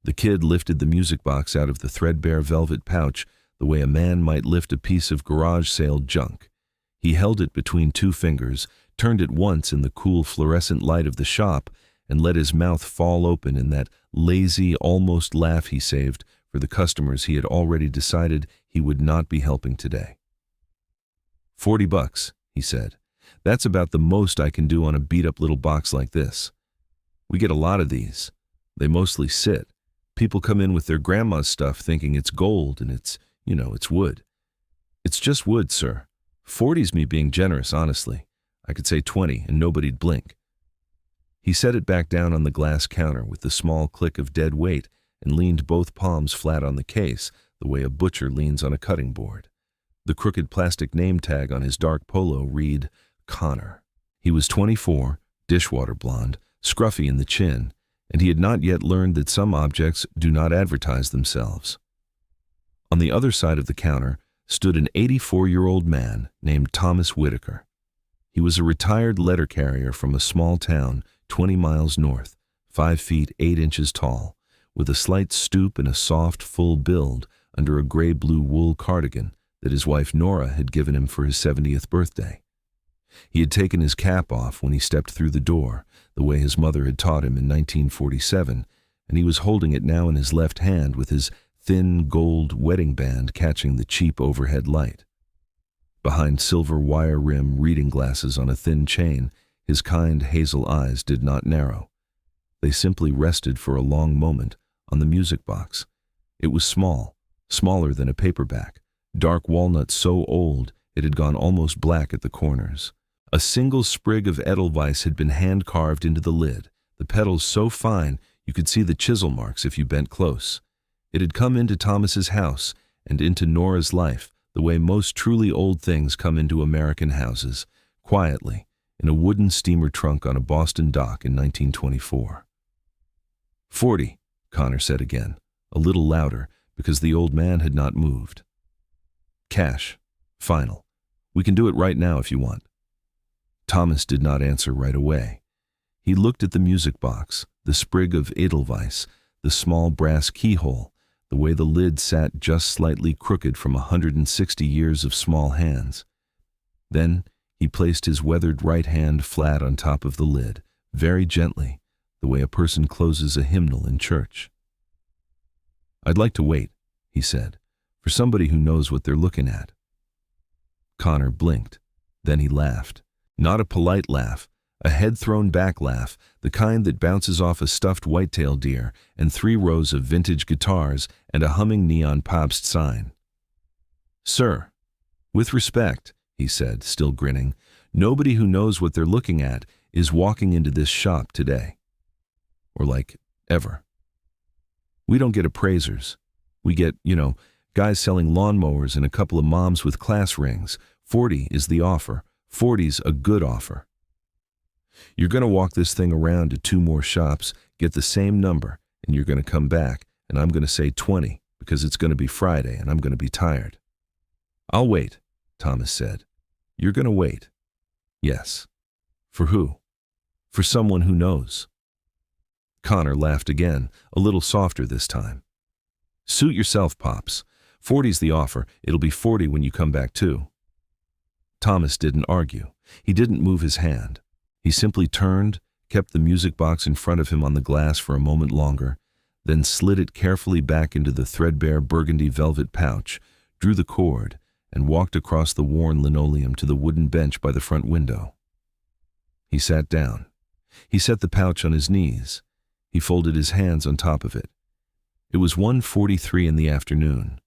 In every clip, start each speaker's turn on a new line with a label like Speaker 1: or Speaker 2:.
Speaker 1: The kid lifted the music box out of the threadbare velvet pouch the way a man might lift a piece of garage sale junk. He held it between two fingers, turned it once in the cool fluorescent light of the shop, and let his mouth fall open in that lazy, almost laugh he saved for the customers he had already decided he would not be helping today. $40, he said. That's about the most I can do on a beat-up little box like this. We get a lot of these. They mostly sit. People come in with their grandma's stuff thinking it's gold and it's wood. It's just wood, sir. 40's me being generous, honestly. I could say 20 and nobody'd blink. He set it back down on the glass counter with the small click of dead weight and leaned both palms flat on the case, the way a butcher leans on a cutting board. The crooked plastic name tag on his dark polo read, Connor. He was 24, dishwater blonde, scruffy in the chin, and he had not yet learned that some objects do not advertise themselves. On the other side of the counter stood an 84-year-old man named Thomas Whitaker. He was a retired letter carrier from a small town 20 miles north, 5 feet 8 inches tall, with a slight stoop and a soft, full build under a gray-blue wool cardigan that his wife Nora had given him for his 70th birthday. He had taken his cap off when he stepped through the door, the way his mother had taught him in 1947, and he was holding it now in his left hand with his thin gold wedding band catching the cheap overhead light. Behind silver wire rim reading glasses on a thin chain, his kind hazel eyes did not narrow. They simply rested for a long moment on the music box. It was small, smaller than a paperback, dark walnut so old it had gone almost black at the corners. A single sprig of edelweiss had been hand-carved into the lid, the petals so fine you could see the chisel marks if you bent close. It had come into Thomas's house and into Nora's life the way most truly old things come into American houses, quietly, in a wooden steamer trunk on a Boston dock in 1924. 40, Connor said again, a little louder, because the old man had not moved. Cash. Final. We can do it right now if you want. Thomas did not answer right away. He looked at the music box, the sprig of edelweiss, the small brass keyhole, the way the lid sat just slightly crooked from 160 years of small hands. Then he placed his weathered right hand flat on top of the lid, very gently, the way a person closes a hymnal in church. I'd like to wait, he said, for somebody who knows what they're looking at. Connor blinked. Then he laughed. Not a polite laugh, a head-thrown-back laugh, the kind that bounces off a stuffed whitetail deer and 3 rows of vintage guitars and a humming neon Pabst sign. Sir, with respect, he said, still grinning, nobody who knows what they're looking at is walking into this shop today. Or ever. We don't get appraisers. We get, guys selling lawnmowers and a couple of moms with class rings. 40 is the offer. 40's a good offer. You're going to walk this thing around to 2 more shops, get the same number, and you're going to come back, and I'm going to say 20 because it's going to be Friday and I'm going to be tired. I'll wait, Thomas said. You're going to wait. Yes. For who? For someone who knows. Connor laughed again, a little softer this time. Suit yourself, Pops. 40's the offer. It'll be 40 when you come back too. Thomas didn't argue. He didn't move his hand. He simply turned, kept the music box in front of him on the glass for a moment longer, then slid it carefully back into the threadbare burgundy velvet pouch, drew the cord, and walked across the worn linoleum to the wooden bench by the front window. He sat down. He set the pouch on his knees. He folded his hands on top of it. It was 1:43 in the afternoon.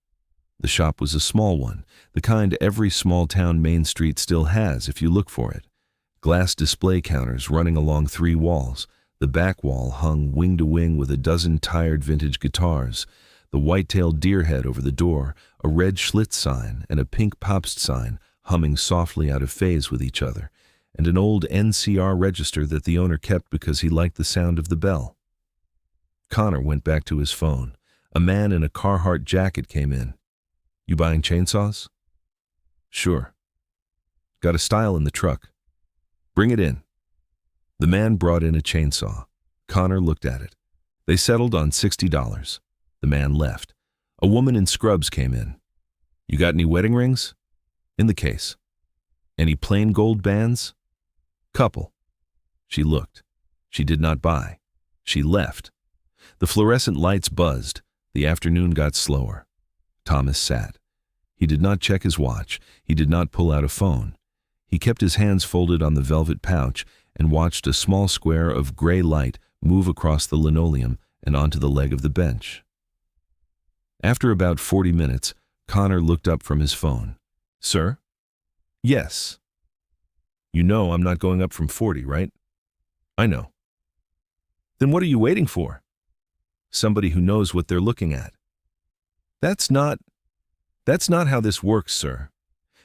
Speaker 1: The shop was a small one, the kind every small-town main street still has if you look for it. Glass display counters running along 3 walls, the back wall hung wing-to-wing with a dozen tired vintage guitars, the white-tailed deer head over the door, a red Schlitz sign and a pink Pabst sign humming softly out of phase with each other, and an old NCR register that the owner kept because he liked the sound of the bell. Connor went back to his phone. A man in a Carhartt jacket came in. You buying chainsaws? Sure. Got a style in the truck. Bring it in. The man brought in a chainsaw. Connor looked at it. They settled on $60. The man left. A woman in scrubs came in. You got any wedding rings? In the case. Any plain gold bands? Couple. She looked. She did not buy. She left. The fluorescent lights buzzed. The afternoon got slower. Thomas sat. He did not check his watch. He did not pull out a phone. He kept his hands folded on the velvet pouch and watched a small square of gray light move across the linoleum and onto the leg of the bench. After about 40 minutes, Connor looked up from his phone. Sir? Yes. You know I'm not going up from 40, right? I know. Then what are you waiting for? Somebody who knows what they're looking at. That's not how this works, sir.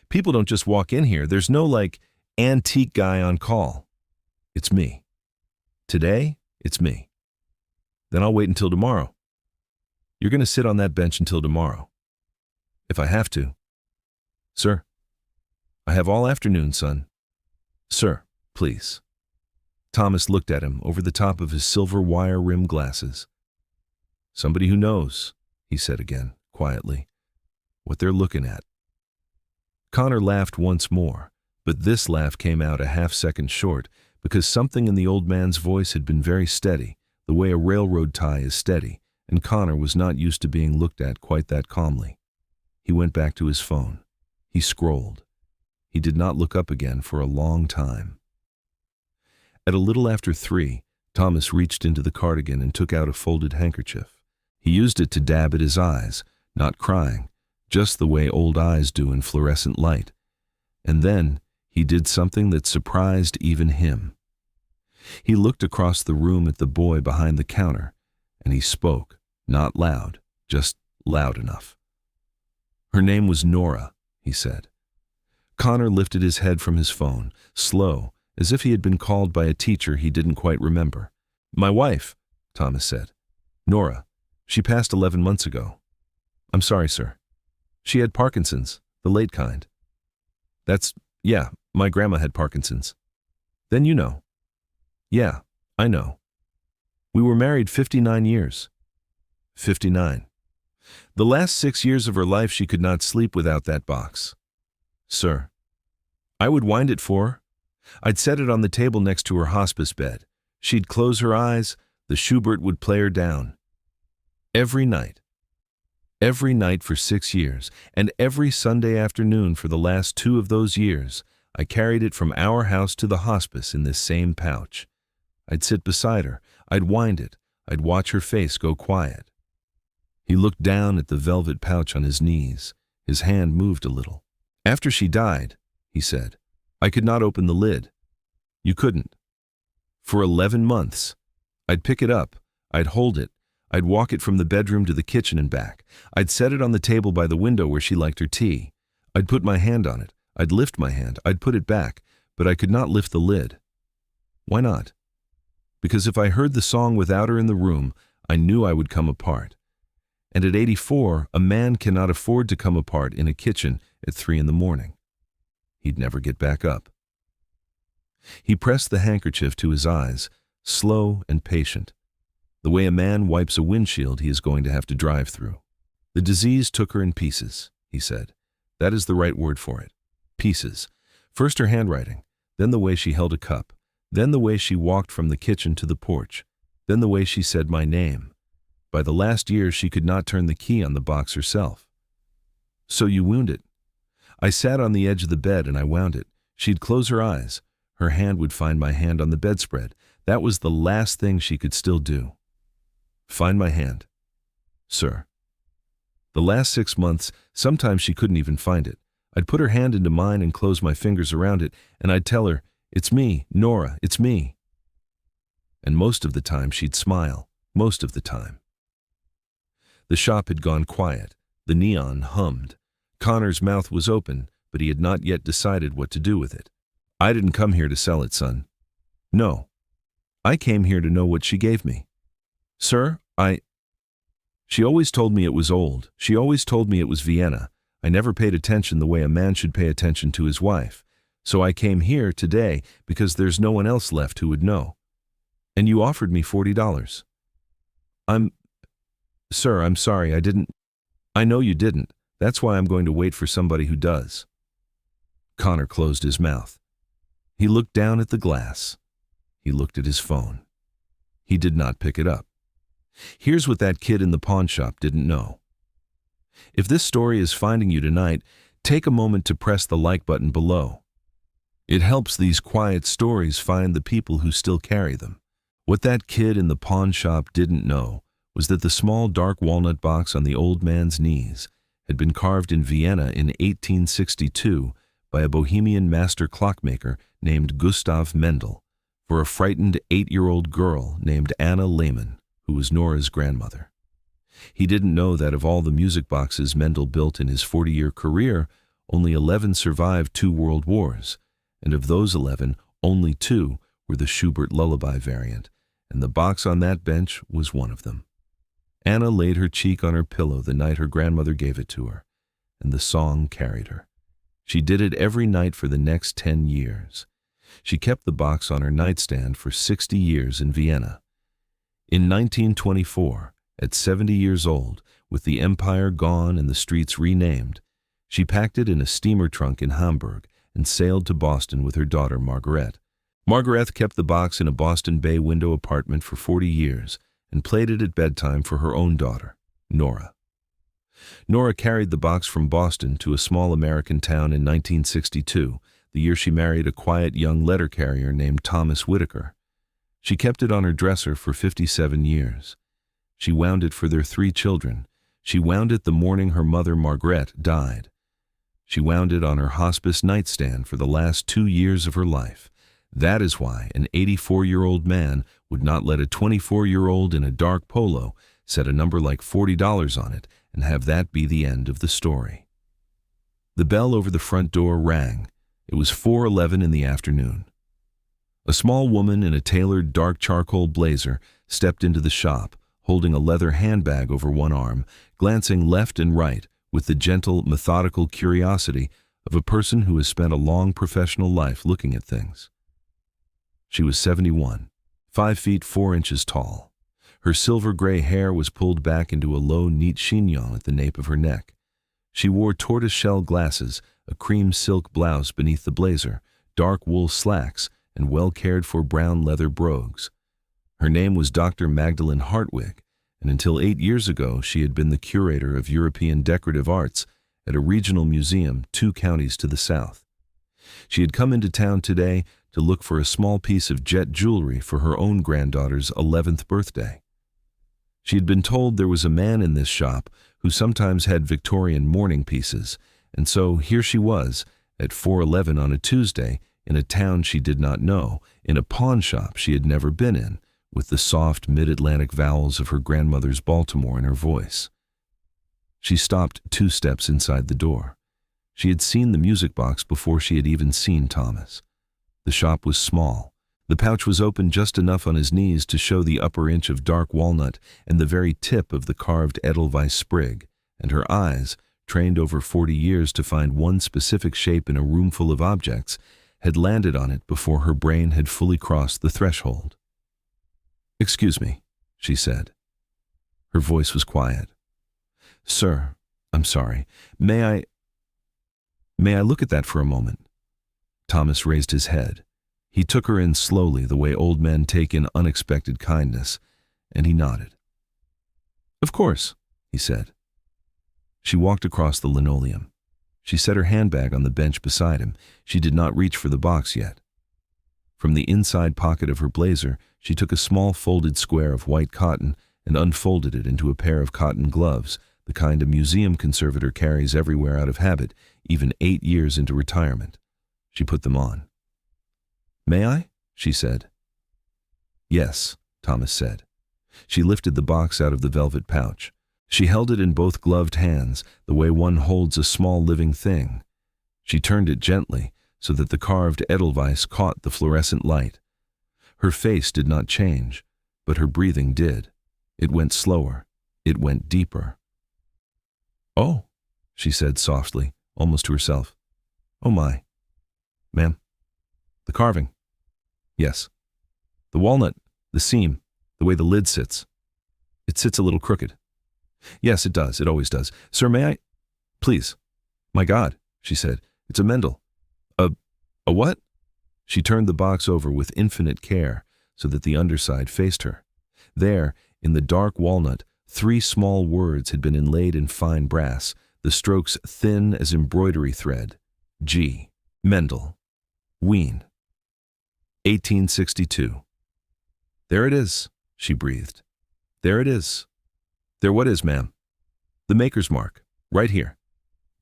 Speaker 1: People don't just walk in here. There's no, antique guy on call. It's me. Today, it's me. Then I'll wait until tomorrow. You're going to sit on that bench until tomorrow. If I have to. Sir, I have all afternoon, son. Sir, please. Thomas looked at him over the top of his silver wire-rimmed glasses. Somebody who knows, he said again, quietly, what they're looking at. Connor laughed once more, but this laugh came out a half-second short because something in the old man's voice had been very steady, the way a railroad tie is steady, and Connor was not used to being looked at quite that calmly. He went back to his phone. He scrolled. He did not look up again for a long time. At a little after 3, Thomas reached into the cardigan and took out a folded handkerchief. He used it to dab at his eyes, not crying, just the way old eyes do in fluorescent light. And then he did something that surprised even him. He looked across the room at the boy behind the counter, and he spoke, not loud, just loud enough. Her name was Nora, he said. Connor lifted his head from his phone, slow, as if he had been called by a teacher he didn't quite remember. My wife, Thomas said. Nora. She passed 11 months ago. I'm sorry, sir. She had Parkinson's, the late kind. Yeah, my grandma had Parkinson's. Then you know. Yeah, I know. We were married 59 years. 59. The last 6 years of her life she could not sleep without that box. Sir. I would wind it for her. I'd set it on the table next to her hospice bed. She'd close her eyes, the Schubert would play her down. Every night. Every night for 6 years, and every Sunday afternoon for the last 2 of those years, I carried it from our house to the hospice in this same pouch. I'd sit beside her, I'd wind it, I'd watch her face go quiet. He looked down at the velvet pouch on his knees. His hand moved a little. After she died, he said, I could not open the lid. You couldn't. For 11 months. I'd pick it up, I'd hold it, I'd walk it from the bedroom to the kitchen and back. I'd set it on the table by the window where she liked her tea. I'd put my hand on it, I'd lift my hand, I'd put it back, but I could not lift the lid. Why not? Because if I heard the song without her in the room, I knew I would come apart. And at 84, a man cannot afford to come apart in a kitchen at 3 a.m. He'd never get back up. He pressed the handkerchief to his eyes, slow and patient, the way a man wipes a windshield he is going to have to drive through. The disease took her in pieces, he said. That is the right word for it. Pieces. First her handwriting, then the way she held a cup, then the way she walked from the kitchen to the porch, then the way she said my name. By the last year she could not turn the key on the box herself. So you wound it. I sat on the edge of the bed and I wound it. She'd close her eyes. Her hand would find my hand on the bedspread. That was the last thing she could still do. Find my hand. Sir. The last 6 months, sometimes she couldn't even find it. I'd put her hand into mine and close my fingers around it, and I'd tell her, it's me, Nora, it's me. And most of the time she'd smile, most of the time. The shop had gone quiet. The neon hummed. Connor's mouth was open, but he had not yet decided what to do with it. I didn't come here to sell it, son. No. I came here to know what she gave me. Sir, She always told me it was old. She always told me it was Vienna. I never paid attention the way a man should pay attention to his wife. So I came here today because there's no one else left who would know. And you offered me $40. I'm, Sir, I'm sorry, I didn't. I know you didn't. That's why I'm going to wait for somebody who does. Connor closed his mouth. He looked down at the glass. He looked at his phone. He did not pick it up. Here's what that kid in the pawn shop didn't know. If this story is finding you tonight, take a moment to press the like button below. It helps these quiet stories find the people who still carry them. What that kid in the pawn shop didn't know was that the small dark walnut box on the old man's knees had been carved in Vienna in 1862 by a Bohemian master clockmaker named Gustav Mendel for a frightened 8-year-old girl named Anna Lehmann, who was Nora's grandmother. He didn't know that of all the music boxes Mendel built in his 40-year career, only 11 survived 2 world wars, and of those 11, only 2 were the Schubert Lullaby variant, and the box on that bench was one of them. Anna laid her cheek on her pillow the night her grandmother gave it to her, and the song carried her. She did it every night for the next 10 years. She kept the box on her nightstand for 60 years in Vienna. In 1924, at 70 years old, with the empire gone and the streets renamed, she packed it in a steamer trunk in Hamburg and sailed to Boston with her daughter Margaret. Margaret kept the box in a Boston Bay window apartment for 40 years and played it at bedtime for her own daughter, Nora. Nora carried the box from Boston to a small American town in 1962, the year she married a quiet young letter carrier named Thomas Whitaker. She kept it on her dresser for 57 years. She wound it for their 3 children. She wound it the morning her mother, Margaret, died. She wound it on her hospice nightstand for the last 2 years of her life. That is why an 84-year-old man would not let a 24-year-old in a dark polo set a number like $40 on it and have that be the end of the story. The bell over the front door rang. It was 4:11 in the afternoon. A small woman in a tailored dark charcoal blazer stepped into the shop, holding a leather handbag over one arm, glancing left and right with the gentle, methodical curiosity of a person who has spent a long professional life looking at things. She was 71, 5 feet 4 inches tall. Her silver-gray hair was pulled back into a low, neat chignon at the nape of her neck. She wore tortoise-shell glasses, a cream silk blouse beneath the blazer, dark wool slacks, and well-cared-for brown leather brogues. Her name was Dr. Magdalene Hartwig, and until 8 years ago she had been the curator of European decorative arts at a regional museum 2 counties to the south. She had come into town today to look for a small piece of jet jewelry for her own granddaughter's 11th birthday. She had been told there was a man in this shop who sometimes had Victorian mourning pieces, and so here she was, at 4:11 on a Tuesday, in a town she did not know, in a pawn shop she had never been in, with the soft mid-Atlantic vowels of her grandmother's Baltimore in her voice. She stopped 2 steps inside the door. She had seen the music box before she had even seen Thomas. The shop was small. The pouch was open just enough on his knees to show the upper inch of dark walnut and the very tip of the carved Edelweiss sprig, and her eyes, trained over 40 years to find one specific shape in a room full of objects, had landed on it before her brain had fully crossed the threshold. "Excuse me," she said. Her voice was quiet. "Sir, I'm sorry. May I look at that for a moment?" Thomas raised his head. He took her in slowly, the way old men take in unexpected kindness, and he nodded. "Of course," he said. She walked across the linoleum. She set her handbag on the bench beside him. She did not reach for the box yet. From the inside pocket of her blazer, she took a small folded square of white cotton and unfolded it into a pair of cotton gloves, the kind a museum conservator carries everywhere out of habit, even 8 years into retirement. She put them on. "May I?" she said. "Yes," Thomas said. She lifted the box out of the velvet pouch. She held it in both gloved hands, the way one holds a small living thing. She turned it gently, so that the carved Edelweiss caught the fluorescent light. Her face did not change, but her breathing did. It went slower. It went deeper. "Oh," she said softly, almost to herself. "Oh my. Ma'am. The carving. Yes. The walnut, the seam, the way the lid sits. It sits a little crooked. Yes, it does. It always does. Sir, may I? Please. My God, she said. It's a Mendel. A what? She turned the box over with infinite care so that the underside faced her. There, in the dark walnut, 3 small words had been inlaid in fine brass, the strokes thin as embroidery thread. G. Mendel. Wien. 1862. There it is, she breathed. There it is. There what is, ma'am? The maker's mark, right here.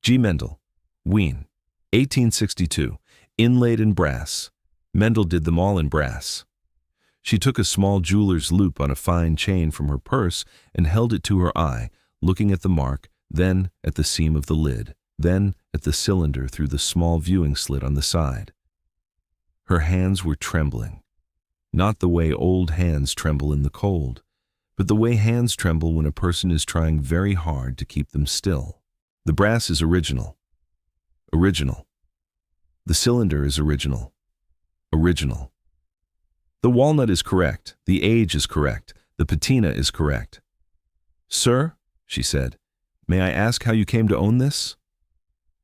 Speaker 1: G. Mendel. Wien. 1862. Inlaid in brass. Mendel did them all in brass. She took a small jeweler's loop on a fine chain from her purse and held it to her eye, looking at the mark, then at the seam of the lid, then at the cylinder through the small viewing slit on the side. Her hands were trembling. Not the way old hands tremble in the cold, but the way hands tremble when a person is trying very hard to keep them still. The brass is original. Original. The cylinder is original. Original. The walnut is correct. The age is correct. The patina is correct. Sir, she said, may I ask how you came to own this?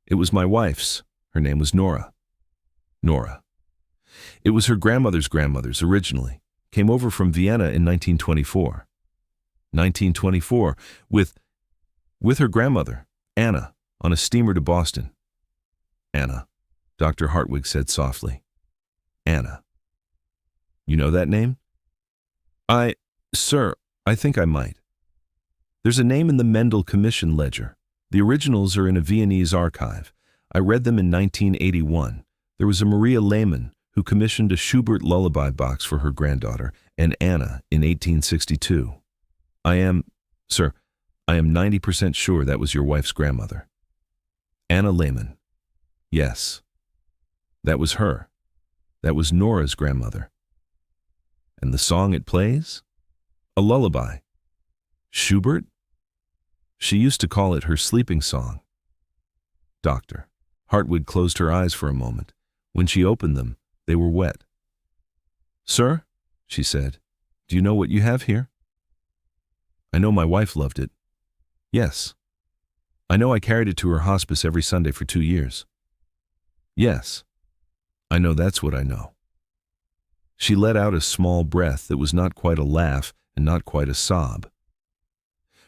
Speaker 1: It was my wife's. Her name was Nora. Nora. It was her grandmother's originally. Came over from Vienna in 1924. 1924, with her grandmother, Anna, on a steamer to Boston. Anna, Dr. Hartwig said softly. Anna. You know that name? Sir, I think I might. There's a name in the Mendel Commission ledger. The originals are in a Viennese archive. I read them in 1981. There was a Maria Lehmann who commissioned a Schubert lullaby box for her granddaughter, and Anna in 1862. I am 90% sure that was your wife's grandmother. Anna Lehmann. Yes. That was her. That was Nora's grandmother. And the song it plays? A lullaby. Schubert? She used to call it her sleeping song. Doctor. Hartwig closed her eyes for a moment. When she opened them, they were wet. Sir, she said, do you know what you have here? I know my wife loved it. Yes. I know I carried it to her hospice every Sunday for 2 years. Yes. I know that's what I know. She let out a small breath that was not quite a laugh and not quite a sob.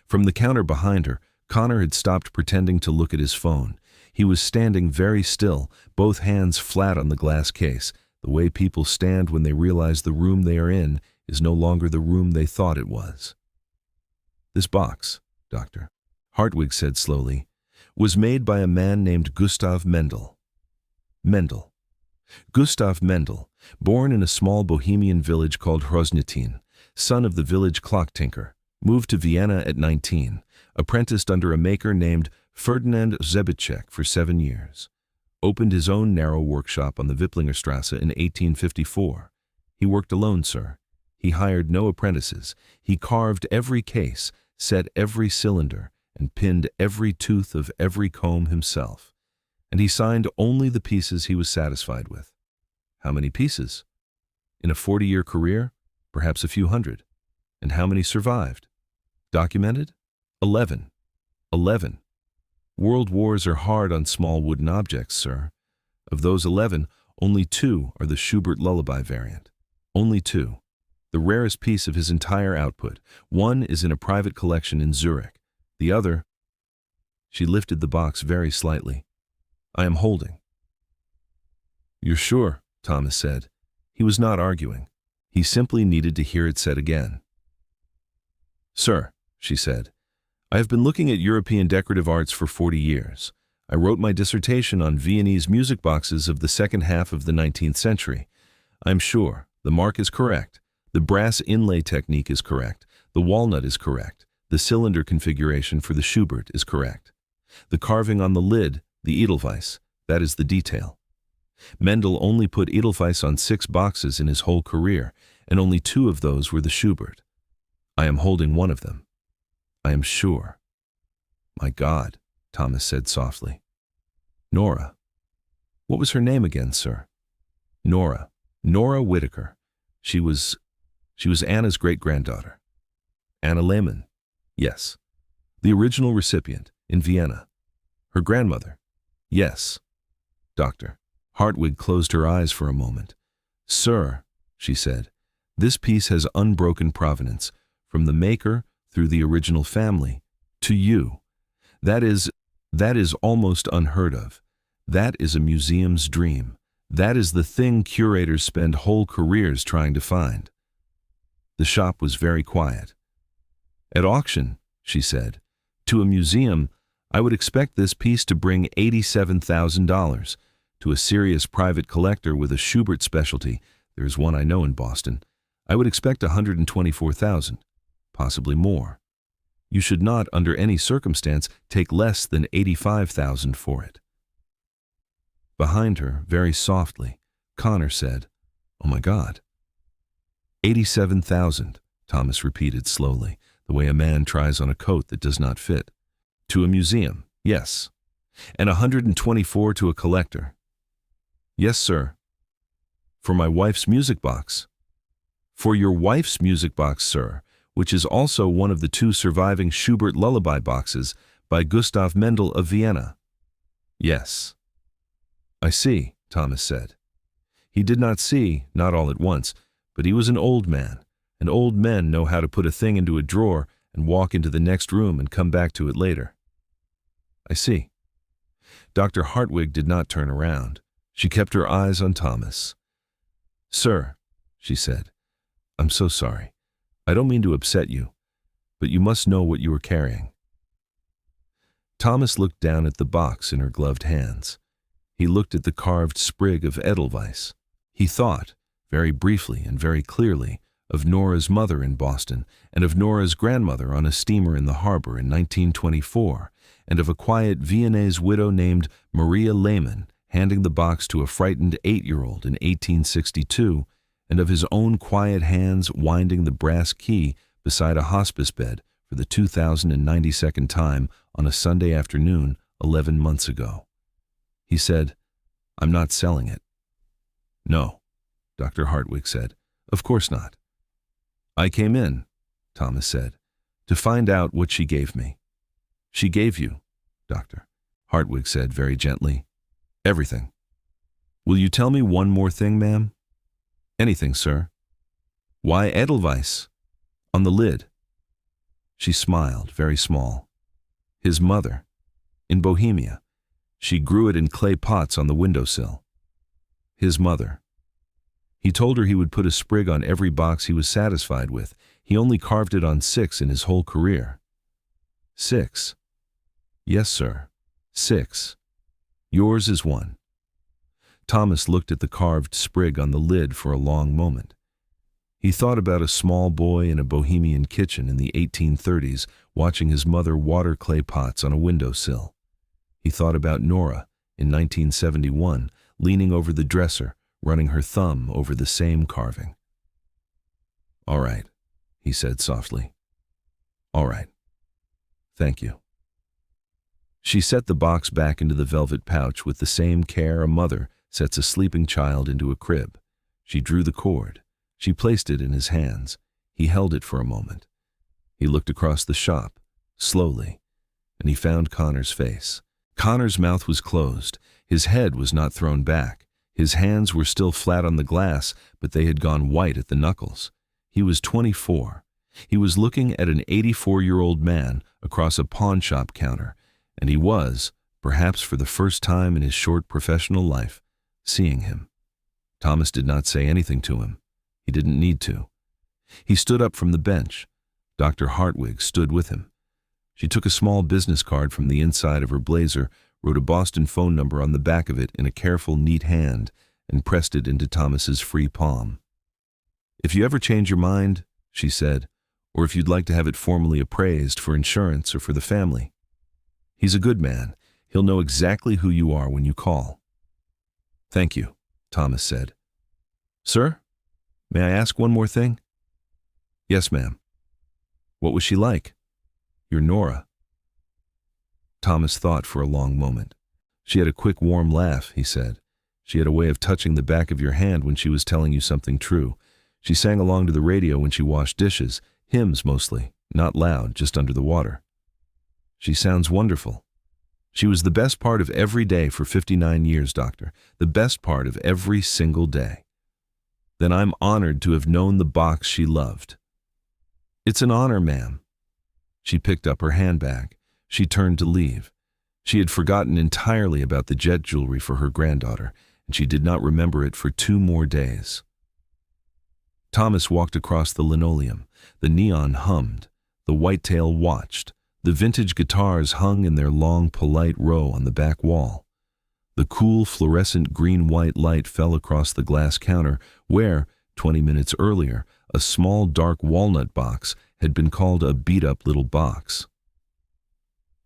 Speaker 1: From the counter behind her, Connor had stopped pretending to look at his phone. He was standing very still, both hands flat on the glass case, the way people stand when they realize the room they are in is no longer the room they thought it was. This box, Doctor, Hartwig said slowly, was made by a man named Gustav Mendel. Mendel. Gustav Mendel, born in a small Bohemian village called Hrosnitin, son of the village clock tinker, moved to Vienna at 19, apprenticed under a maker named Ferdinand Zebicek for 7 years, opened his own narrow workshop on the Wipplingerstrasse in 1854. He worked alone, sir. He hired no apprentices. He carved every case, set every cylinder, and pinned every tooth of every comb himself. And he signed only the pieces he was satisfied with. How many pieces? In a 40-year career, perhaps a few hundred. And how many survived? Documented? 11. 11. World wars are hard on small wooden objects, sir. Of those 11, only 2 are the Schubert lullaby variant. Only 2. The rarest piece of his entire output. One is in a private collection in Zurich. The other... She lifted the box very slightly. I am holding. You're sure? Thomas said. He was not arguing. He simply needed to hear it said again. Sir, she said, I have been looking at European decorative arts for 40 years. I wrote my dissertation on Viennese music boxes of the second half of the 19th century. I'm sure the mark is correct. The brass inlay technique is correct. The walnut is correct. The cylinder configuration for the Schubert is correct. The carving on the lid, the Edelweiss, that is the detail. Mendel only put Edelweiss on 6 boxes in his whole career, and only 2 of those were the Schubert. I am holding one of them. I am sure. My God, Thomas said softly. Nora. What was her name again, sir? Nora. Nora Whitaker. She was Anna's great-granddaughter. Anna Lehmann. Yes. The original recipient, in Vienna. Her grandmother. Yes. Doctor. Hartwig closed her eyes for a moment. Sir, she said, this piece has unbroken provenance, from the maker through the original family, to you. That is almost unheard of. That is a museum's dream. That is the thing curators spend whole careers trying to find. The shop was very quiet. At auction, she said, to a museum, I would expect this piece to bring $87,000. To a serious private collector with a Schubert specialty, there's one I know in Boston, I would expect $124,000, possibly more. You should not, under any circumstance, take less than $85,000 for it. Behind her, very softly, Connor said, Oh my God. $87,000, Thomas repeated slowly, the way a man tries on a coat that does not fit. To a museum, yes. And $124,000 to a collector. Yes, sir. For my wife's music box. For your wife's music box, sir, which is also one of the two surviving Schubert lullaby boxes by Gustav Mendel of Vienna. Yes. I see, Thomas said. He did not see, not all at once, but he was an old man, and old men know how to put a thing into a drawer and walk into the next room and come back to it later. I see. Dr. Hartwig did not turn around. She kept her eyes on Thomas. Sir, she said, I'm so sorry. I don't mean to upset you, but you must know what you are carrying. Thomas looked down at the box in her gloved hands. He looked at the carved sprig of Edelweiss. He thought, very briefly and very clearly, of Nora's mother in Boston, and of Nora's grandmother on a steamer in the harbor in 1924, and of a quiet Viennese widow named Maria Lehmann handing the box to a frightened 8-year-old in 1862, and of his own quiet hands winding the brass key beside a hospice bed for the 2092nd time on a Sunday afternoon 11 months ago. He said, I'm not selling it. No, Dr. Hartwig said. Of course not. I came in, Thomas said, to find out what she gave me. She gave you, Doctor, Hartwig said very gently. Everything. Will you tell me one more thing, ma'am? Anything, sir. Why Edelweiss? On the lid. She smiled, very small. His mother. In Bohemia. She grew it in clay pots on the windowsill. His mother. He told her he would put a sprig on every box he was satisfied with. He only carved it on 6 in his whole career. 6. Yes, sir. 6. Yours is 1. Thomas looked at the carved sprig on the lid for a long moment. He thought about a small boy in a Bohemian kitchen in the 1830s watching his mother water clay pots on a windowsill. He thought about Nora in 1971 leaning over the dresser, running her thumb over the same carving. All right, he said softly. All right. Thank you. She set the box back into the velvet pouch with the same care a mother sets a sleeping child into a crib. She drew the cord. She placed it in his hands. He held it for a moment. He looked across the shop, slowly, and he found Connor's face. Connor's mouth was closed. His head was not thrown back. His hands were still flat on the glass, but they had gone white at the knuckles. He was 24. He was looking at an 84-year-old man across a pawn shop counter, and he was, perhaps for the first time in his short professional life, seeing him. Thomas did not say anything to him. He didn't need to. He stood up from the bench. Dr. Hartwig stood with him. She took a small business card from the inside of her blazer, wrote a Boston phone number on the back of it in a careful, neat hand, and pressed it into Thomas's free palm. If you ever change your mind, she said, or if you'd like to have it formally appraised for insurance or for the family. He's a good man. He'll know exactly who you are when you call. Thank you, Thomas said. Sir, may I ask one more thing? Yes, ma'am. What was she like? Your Nora. Thomas thought for a long moment. She had a quick, warm laugh, he said. She had a way of touching the back of your hand when she was telling you something true. She sang along to the radio when she washed dishes, hymns mostly, Not loud, just under the water. She sounds wonderful. She was the best part of every day for 59 years, Doctor. The best part of every single day. Then I'm honored to have known the box she loved. It's an honor, ma'am. She picked up her handbag. She turned to leave. She had forgotten entirely about the jet jewelry for her granddaughter, and she did not remember it for 2 more days. Thomas walked across the linoleum. The neon hummed. The whitetail watched. The vintage guitars hung in their long, polite row on the back wall. The cool, fluorescent green-white light fell across the glass counter where, 20 minutes earlier, a small, dark walnut box had been called a beat-up little box.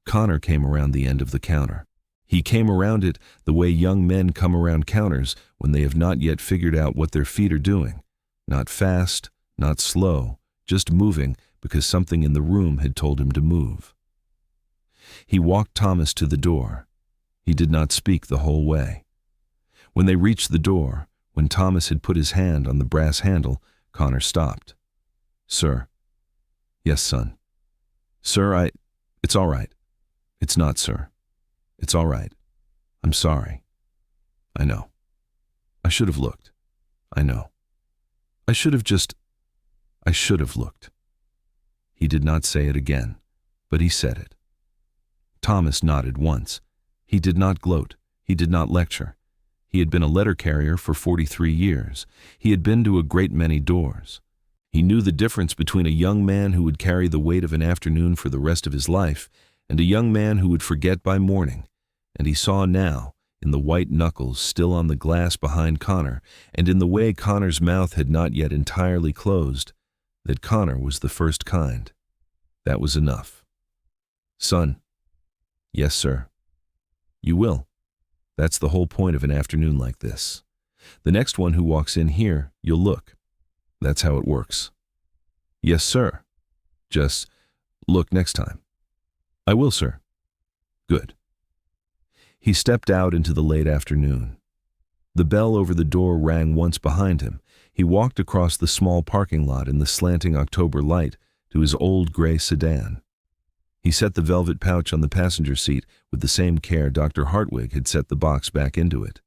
Speaker 1: Connor came around the end of the counter. He came around it the way young men come around counters when they have not yet figured out what their feet are doing. Not fast, not slow, just moving because something in the room had told him to move. He walked Thomas to the door. He did not speak the whole way. When they reached the door, when Thomas had put his hand on the brass handle, Connor stopped. "Sir." "Yes, son." "Sir, it's all right." "It's not, sir. It's all right. I'm sorry." "I know. I should have looked. I know. I should have looked." He did not say it again, but he said it. Thomas nodded once. He did not gloat. He did not lecture. He had been a letter carrier for 43 years. He had been to a great many doors. He knew the difference between a young man who would carry the weight of an afternoon for the rest of his life and a young man who would forget by morning, and he saw now, in the white knuckles still on the glass behind Connor, and in the way Connor's mouth had not yet entirely closed, that Connor was the first kind. That was enough. "Son." "Yes, sir." "You will. That's the whole point of an afternoon like this. The next one who walks in here, you'll look. That's how it works." "Yes, sir. Just look next time." "I will, sir." "Good." He stepped out into the late afternoon. The bell over the door rang once behind him. He walked across the small parking lot in the slanting October light to his old gray sedan. He set the velvet pouch on the passenger seat with the same care Dr. Hartwig had set the box back into it.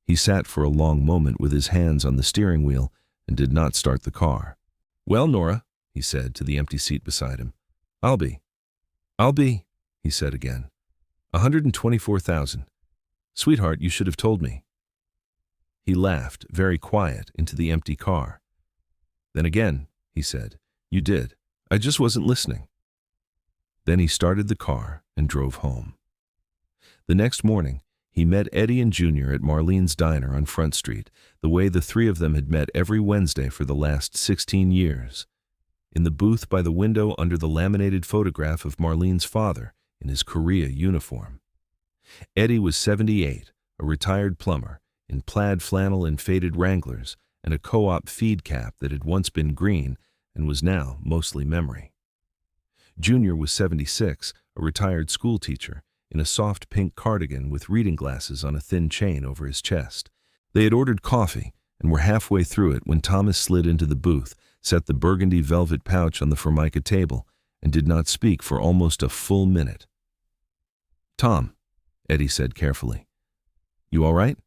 Speaker 1: He sat for a long moment with his hands on the steering wheel and did not start the car. "Well, Nora," he said to the empty seat beside him. I'll be, he said again. 124,000. Sweetheart, you should have told me." He laughed, very quiet, into the empty car. "Then again," he said, "you did. I just wasn't listening." Then he started the car and drove home. The next morning, he met Eddie and Junior at Marlene's Diner on Front Street, the way the three of them had met every Wednesday for the last 16 years. In the booth by the window under the laminated photograph of Marlene's father in his Korea uniform. Eddie was 78, a retired plumber, in plaid flannel and faded Wranglers, and a co-op feed cap that had once been green and was now mostly memory. Junior was 76, a retired school teacher, in a soft pink cardigan with reading glasses on a thin chain over his chest. They had ordered coffee and were halfway through it when Thomas slid into the booth, set the burgundy velvet pouch on the Formica table, and did not speak for almost a full minute. "Tom," Eddie said carefully. "You all right?"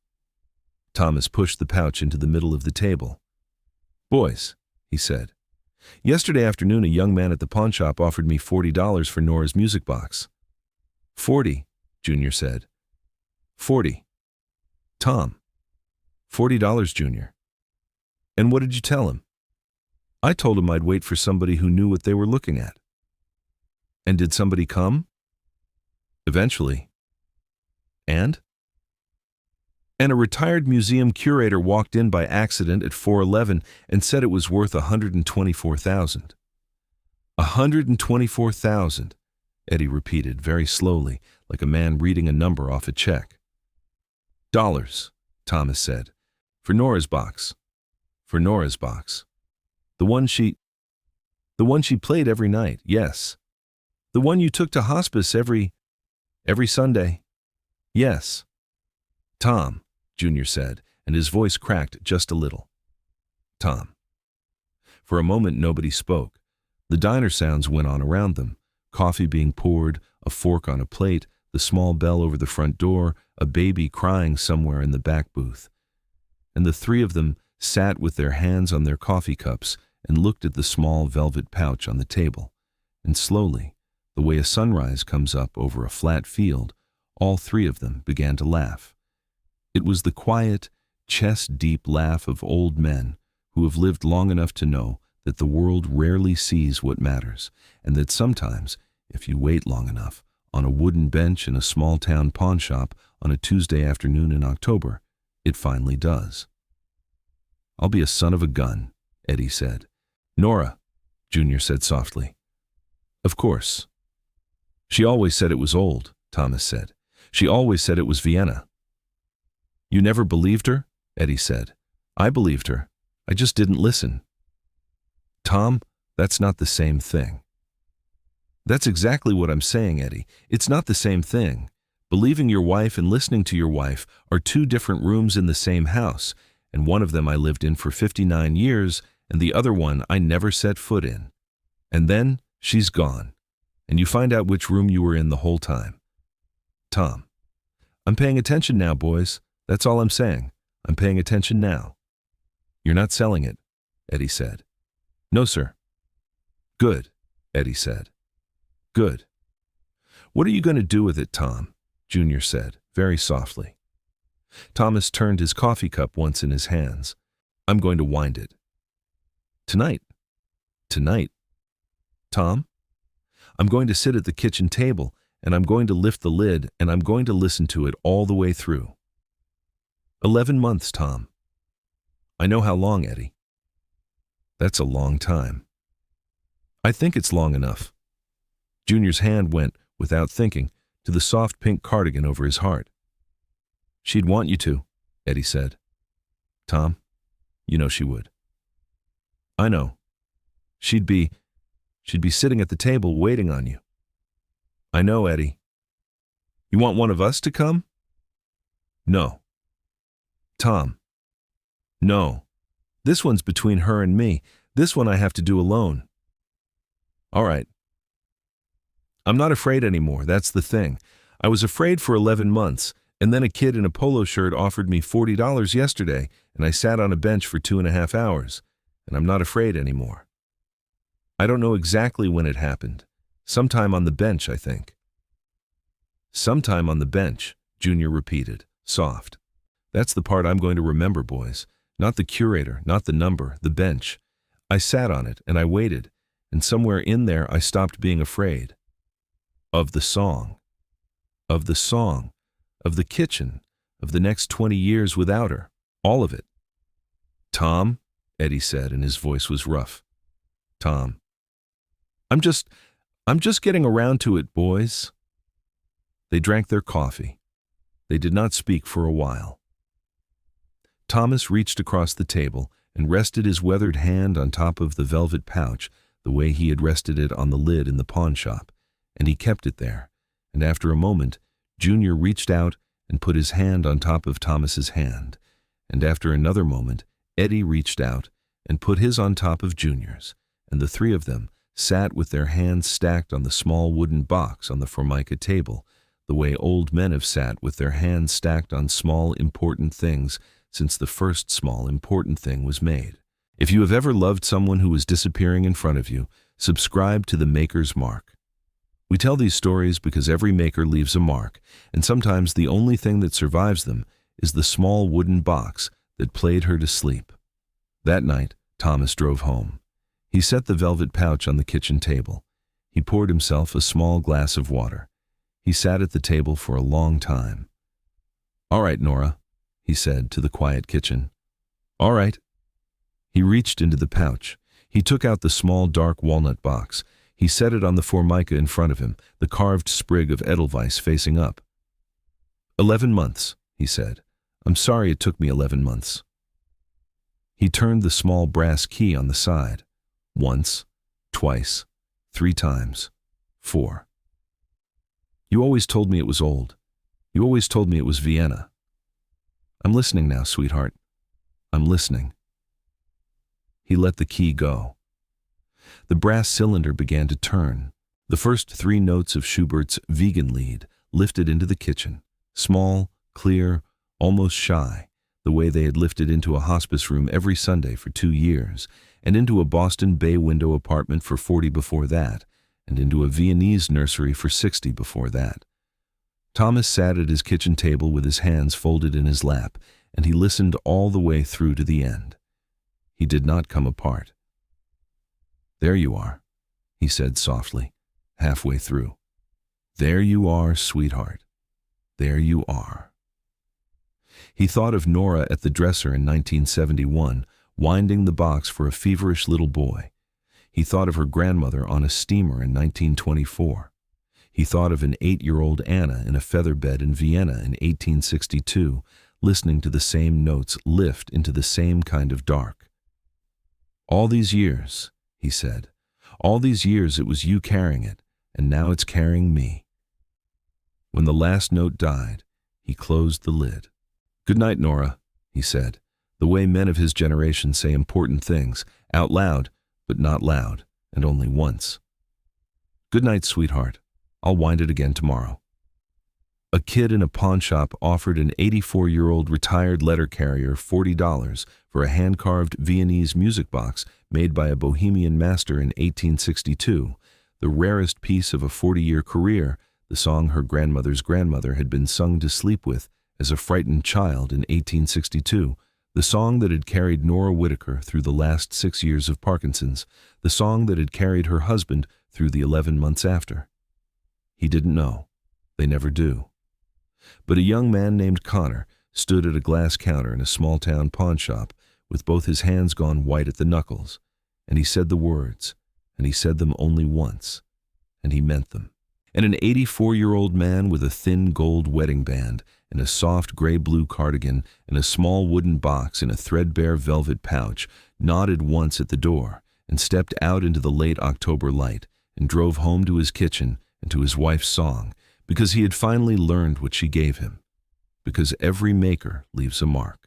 Speaker 1: Thomas pushed the pouch into the middle of the table. "Boys," he said, "yesterday afternoon a young man at the pawn shop offered me $40 for Nora's music box." "40, Junior said. 40. Tom. $40, Junior. "And what did you tell him?" "I told him I'd wait for somebody who knew what they were looking at." "And did somebody come?" "Eventually." "And?" "And a retired museum curator walked in by accident at 4:11 and said it was worth 124,000. 124,000, Eddie repeated very slowly, like a man reading a number off a check. "Dollars," Thomas said. "For Nora's box. For Nora's box. The one she played every night, yes. The one you took to hospice every Sunday. Yes." "Tom," Junior said, and his voice cracked just a little. "Tom." For a moment nobody spoke. The diner sounds went on around them, coffee being poured, a fork on a plate, the small bell over the front door, a baby crying somewhere in the back booth. And the three of them sat with their hands on their coffee cups and looked at the small velvet pouch on the table. And slowly, the way a sunrise comes up over a flat field, all three of them began to laugh. It was the quiet, chest-deep laugh of old men who have lived long enough to know that the world rarely sees what matters, and that sometimes, if you wait long enough, on a wooden bench in a small-town pawn shop on a Tuesday afternoon in October, it finally does. "I'll be a son of a gun," Eddie said. "Nora," Junior said softly. "Of course." "She always said it was old," Thomas said. "She always said it was Vienna." "You never believed her?" Eddie said. "I believed her. I just didn't listen." "Tom, that's not the same thing." "That's exactly what I'm saying, Eddie. It's not the same thing. Believing your wife and listening to your wife are two different rooms in the same house, and one of them I lived in for 59 years, and the other one I never set foot in. And then she's gone, and you find out which room you were in the whole time." "Tom, I'm paying attention now, boys. That's all I'm saying. I'm paying attention now." "You're not selling it," Eddie said. "No, sir." "Good," Eddie said. "Good." "What are you going to do with it, Tom?" Junior said, very softly. Thomas turned his coffee cup once in his hands. "I'm going to wind it." "Tonight?" "Tonight." "Tom? I'm going to sit at the kitchen table, and I'm going to lift the lid, and I'm going to listen to it all the way through." 11 months, Tom." "I know how long, Eddie." "That's a long time." "I think it's long enough." Junior's hand went, without thinking, to the soft pink cardigan over his heart. "She'd want you to," Eddie said. "Tom, you know she would." "I know. She'd be sitting at the table waiting on you." "I know, Eddie." "You want one of us to come?" "No." "Tom." "No. This one's between her and me. This one I have to do alone." "All right." "I'm not afraid anymore, that's the thing. I was afraid for 11 months, and then a kid in a polo shirt offered me $40 yesterday, and I sat on a bench for 2.5 hours, and I'm not afraid anymore. I don't know exactly when it happened. Sometime on the bench, I think." "Sometime on the bench," Junior repeated, soft. "That's the part I'm going to remember, boys. Not the curator, not the number, the bench. I sat on it, and I waited, and somewhere in there I stopped being afraid. Of the song. Of the song. Of the kitchen. Of the next 20 years without her. All of it." "Tom," Eddie said, and his voice was rough. "Tom. I'm just getting around to it, boys." They drank their coffee. They did not speak for a while. Thomas reached across the table and rested his weathered hand on top of the velvet pouch the way he had rested it on the lid in the pawn shop, and he kept it there, and after a moment, Junior reached out and put his hand on top of Thomas's hand, and after another moment, Eddie reached out and put his on top of Junior's, and the three of them sat with their hands stacked on the small wooden box on the Formica table, the way old men have sat with their hands stacked on small important things since the first small important thing was made. If you have ever loved someone who was disappearing in front of you, subscribe to The Maker's Mark. We tell these stories because every maker leaves a mark, and sometimes the only thing that survives them is the small wooden box that played her to sleep. That night, Thomas drove home. He set the velvet pouch on the kitchen table. He poured himself a small glass of water. He sat at the table for a long time. "All right, Nora," he said to the quiet kitchen. "All right." He reached into the pouch. He took out the small dark walnut box. He set it on the Formica in front of him, the carved sprig of Edelweiss facing up. 11 months, he said. "I'm sorry it took me 11 months. He turned the small brass key on the side. Once, twice, 3 times, 4. "You always told me it was old. You always told me it was Vienna. I'm listening now, sweetheart. I'm listening." He let the key go. The brass cylinder began to turn. The first 3 notes of Schubert's Wiegenlied lifted into the kitchen, small, clear, almost shy, the way they had lifted into a hospice room every Sunday for 2 years, and into a Boston bay window apartment for 40 before that, and into a Viennese nursery for 60 before that. Thomas sat at his kitchen table with his hands folded in his lap, and he listened all the way through to the end. He did not come apart. "There you are," he said softly, halfway through. "There you are, sweetheart. There you are." He thought of Nora at the dresser in 1971, winding the box for a feverish little boy. He thought of her grandmother on a steamer in 1924. He thought of an 8-year-old Anna in a feather bed in Vienna in 1862, listening to the same notes lift into the same kind of dark. "All these years," he said, "all these years it was you carrying it, and now it's carrying me." When the last note died, he closed the lid. "Good night, Nora," he said, the way men of his generation say important things, out loud, but not loud, and only once. "Good night, sweetheart. I'll wind it again tomorrow." A kid in a pawn shop offered an 84-year-old retired letter carrier $40 for a hand-carved Viennese music box made by a Bohemian master in 1862, the rarest piece of a 40-year career, the song her grandmother's grandmother had been sung to sleep with as a frightened child in 1862, the song that had carried Nora Whitaker through the last 6 years of Parkinson's, the song that had carried her husband through the 11 months after. He didn't know. They never do. But a young man named Connor stood at a glass counter in a small-town pawn shop with both his hands gone white at the knuckles, and he said the words, and he said them only once, and he meant them. And an 84-year-old man with a thin gold wedding band and a soft gray-blue cardigan and a small wooden box in a threadbare velvet pouch nodded once at the door and stepped out into the late October light and drove home to his kitchen and to his wife's song, because he had finally learned what she gave him, because every maker leaves a mark.